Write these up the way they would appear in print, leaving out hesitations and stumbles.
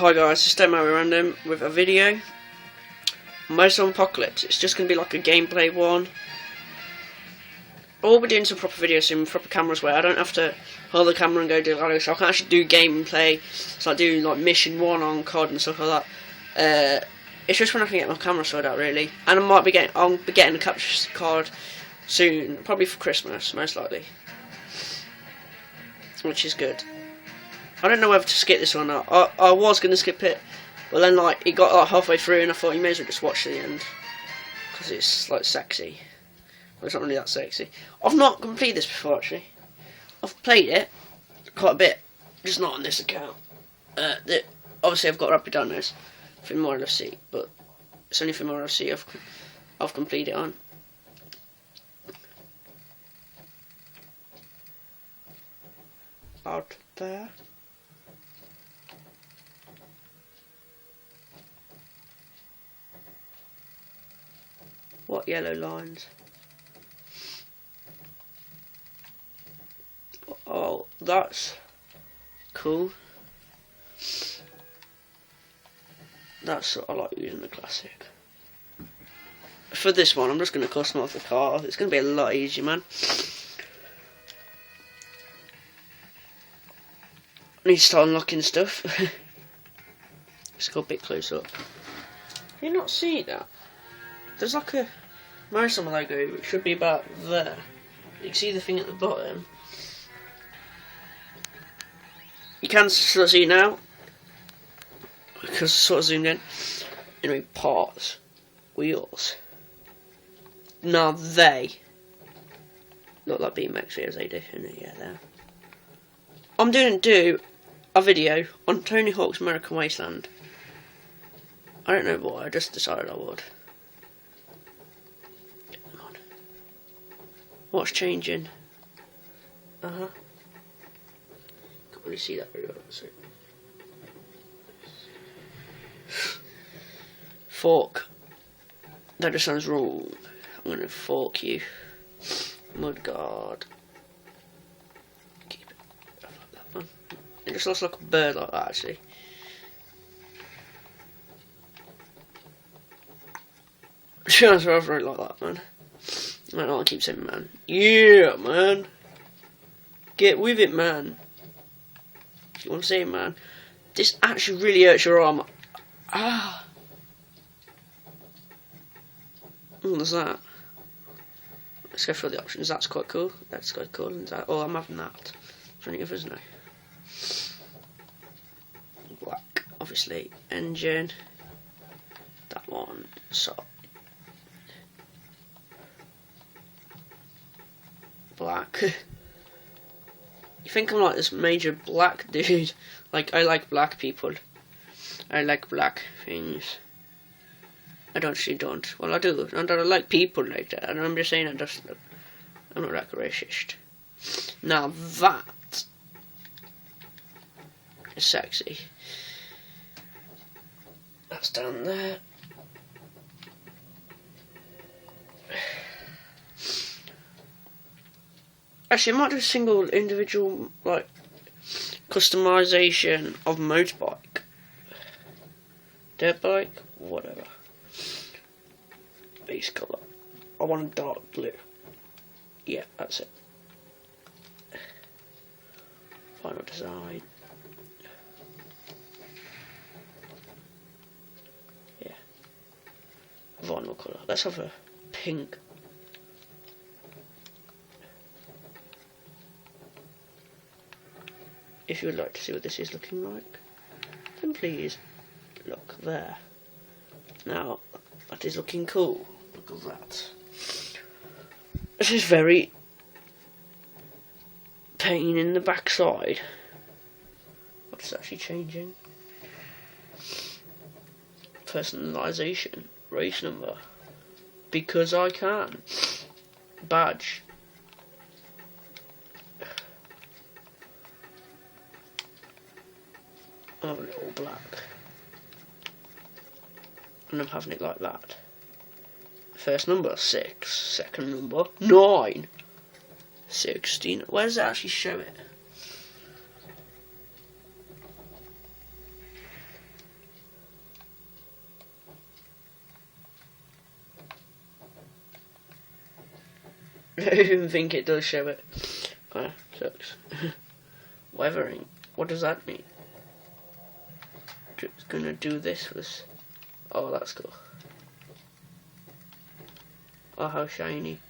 Hi guys, it's Demo Random with a video. Motorstorm Apocalypse. It's just going to be like a gameplay one. I'll be doing some proper videos soon, proper cameras where I don't have to hold the camera and go do like so I can actually do gameplay. So I do like mission 1 on COD and stuff like that. It's just when I can get my camera sorted out really. And I'll be getting a capture card soon, probably for Christmas, most likely. Which is good. I don't know whether to skip this one or not. I was going to skip it, but then like it got like halfway through and I thought you may as well just watch the end. Because it's like sexy. Well, it's not really that sexy. I've not completed this before actually. I've played it quite a bit, just not on this account. Obviously I've got Rapid Downloads for more LFC, but it's only for more LFC I've completed it on. Out there. What yellow lines? Oh, that's cool. That's I like using the classic. For this one, I'm just going to customize the car. It's going to be a lot easier, man. I need to start unlocking stuff. Let's go a bit close up. Can you not see that? There's like a Motorstorm logo, which should be about there. You can see the thing at the bottom. You can sort of see now, because it's sort of zoomed in. Anyway, parts, wheels. Now they look like BMX videos they do, and yeah, there. I'm do a video on Tony Hawk's American Wasteland. I don't know why, I just decided I would. Come on. What's changing? Can't really see that very well. So. Fork. That just sounds wrong. I'm gonna fork you. Mudguard. Keep it. I like that one. It just looks like a bird like that actually. To be honest, I really like that, man. I don't know, I keep saying man. Yeah, man. Get with it, man. You want to say it, man? This actually really hurts your arm. Ah. What's that? Let's go through the options. That's quite cool. That's quite cool. Is that, oh, I'm having that. For any others, no. Black, obviously. Engine. That one. So. Black. You think I'm like this major black dude? Like, I like black people. I like black things. I actually don't. Well, I do. And I like people like that. And I'm just saying I'm not like a racist. Now that is sexy. That's down there. Actually, I might do a single individual, like, customization of motorbike. Dirt bike, whatever. Base colour. I want a dark blue. Yeah, that's it. Final design. Yeah. Vinyl colour. Let's have a pink. If you would like to see what this is looking like, then please look there. Now, that is looking cool. Look at that. This is very pain in the backside. What's actually changing? Personalisation. Race number. Because I can. Badge. I'm having it all black. And I'm having it like that. First number, 6. Second number, 9. 16. Where does it actually show it? I don't even think it does show it. Oh, sucks. Weathering. What does that mean? Just gonna do this for this. Oh, that's cool. Oh, how shiny.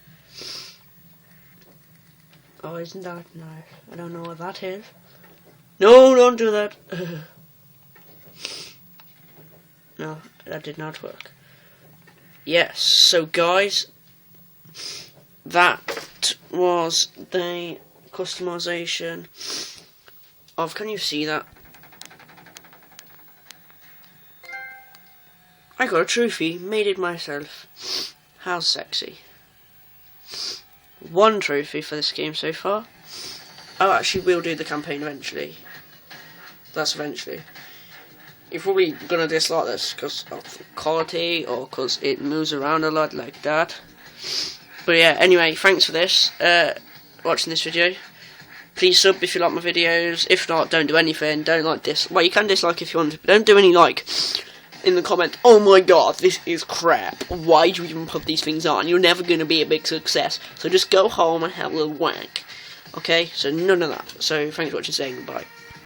Oh, isn't that nice? I don't know what that is. No, don't do that. No, that did not work. Yes, so guys, that was the customization of, can you see that? I got a trophy, made it myself. How sexy. One trophy for this game so far. Oh, actually will do the campaign eventually. That's eventually. You're probably gonna dislike this because of quality or because it moves around a lot like that. But yeah, anyway, thanks for this, watching this video. Please sub if you like my videos. If not, don't do anything. Don't like this. Well, you can dislike if you want to, but don't do any like in the comment. Oh my god, this is crap. Why do you even put these things on? You're never gonna be a big success. So just go home and have a little wank. Okay, so none of that. So thanks for watching. Saying goodbye.